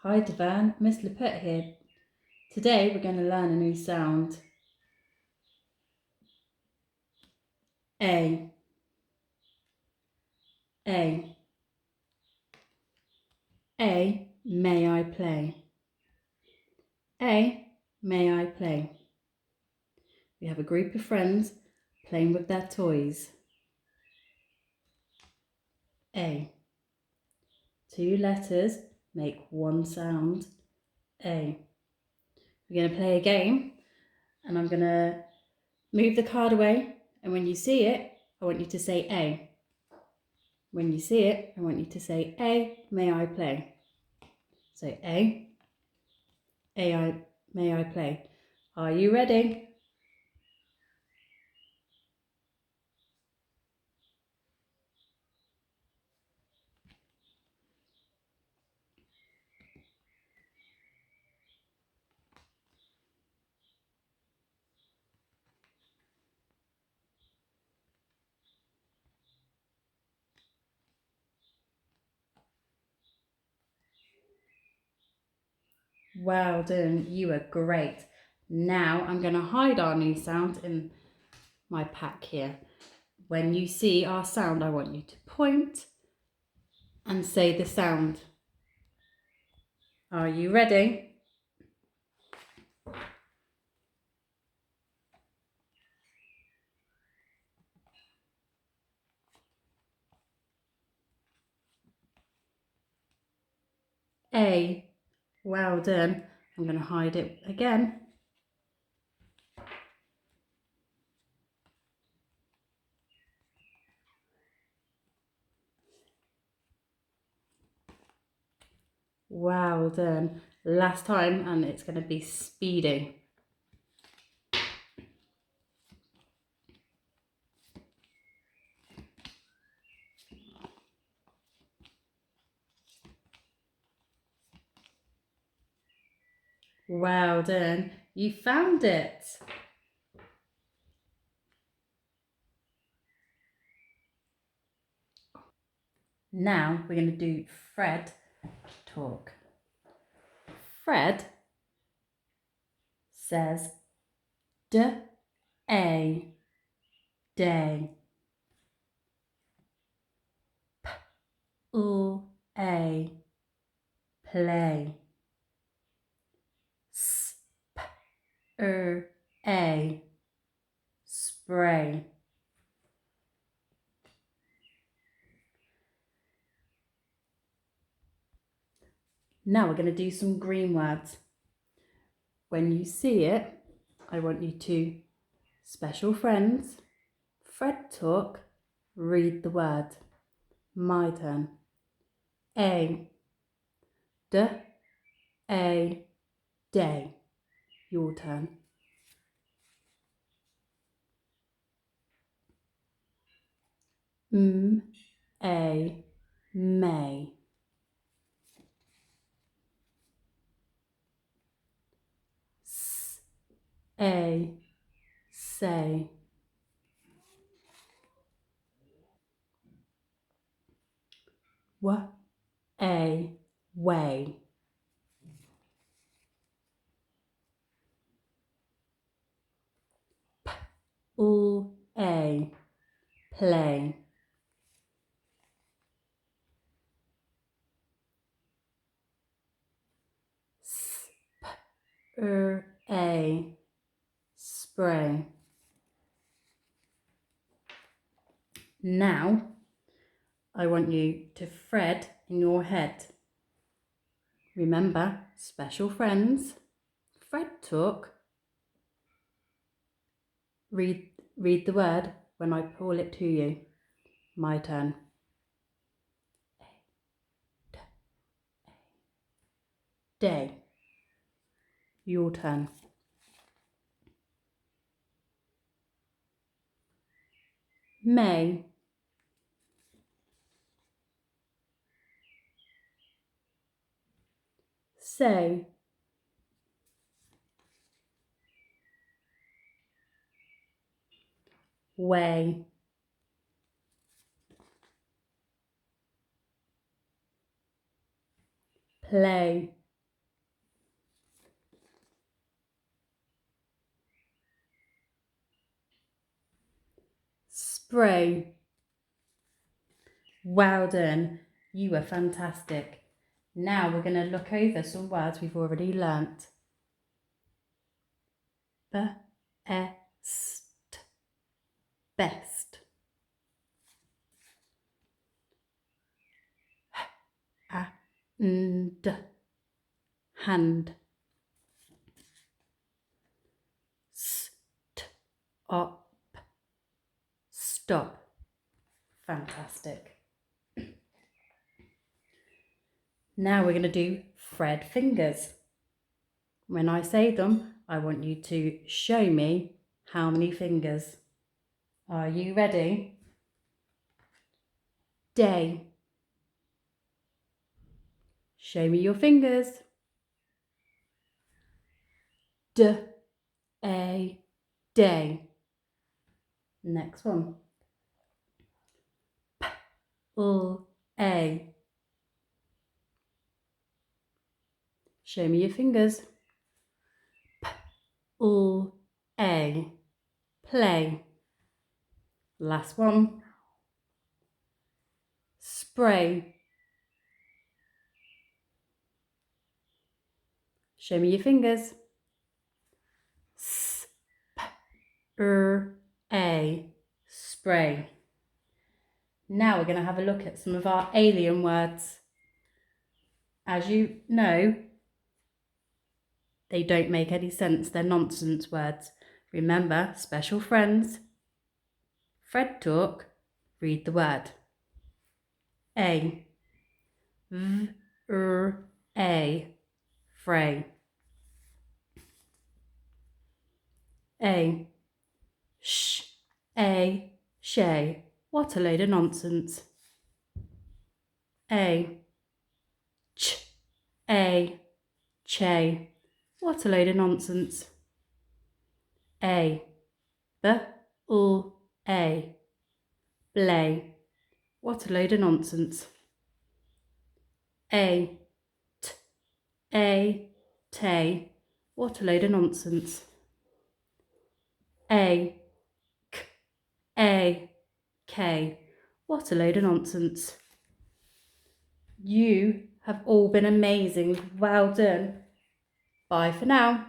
Hi Devan, Miss Lippett here. Today we're going to learn a new sound. A. A. A. May I play? A. May I play? We have a group of friends playing with their toys. A. Two letters make one sound. A. We're going to play a game and I'm going to move the card away, and when you see it, I want you to say A. When you see it, I want you to say A, may I play? So A, may I play? Are you ready? Well done, you are great. Now I'm going to hide our new sound in my pack here. When you see our sound, I want you to point and say the sound. Are you ready? A. Well done. I'm going to hide it again. Well done. Last time, and it's going to be speedy. Well done. You found it. Now we're going to do Fred talk. Fred says D-A, day. P-L-A, play. S-P-R-A, spray. Now we're going to do some green words. When you see it, I want you to, special friends, Fred talk, read the word. My turn. A. D-A, day. Your turn. M-A, may. S-A, say. W-A, way. P-L-A, play. S-P-R-A, spray. Now, I want you to Fred in your head. Remember, special friends, Fred talk. Read the word when I call it to you. My turn. Day. Your turn. May. Say. Way. Play. spray. Well done. You were fantastic. Now we're going to look over some words we've already learnt. Best. Best. And hand. Stop. Stop. Fantastic. Now we're going to do Fred fingers. When I say them, I want you to show me how many fingers. Are you ready? Day. Show me your fingers. D-A. Day. Next one. P-L-A. Show me your fingers. P-L-A. Play. Last one. Spray. Show me your fingers. S-P-R-A. Spray. Now we're going to have a look at some of our alien words. As you know, they don't make any sense. They're nonsense words. Remember, special friends. Fred talk, read the word. A. V-R-A. Fray. A. Sh-A. Shay. What a load of nonsense. A. Ch-A. Che. What a load of nonsense. A. B-L-A. Blay. What a load of nonsense. A. T-A. Tay. What a load of nonsense. A. K-A. K. What a load of nonsense. You have all been amazing. Well done. Bye for now.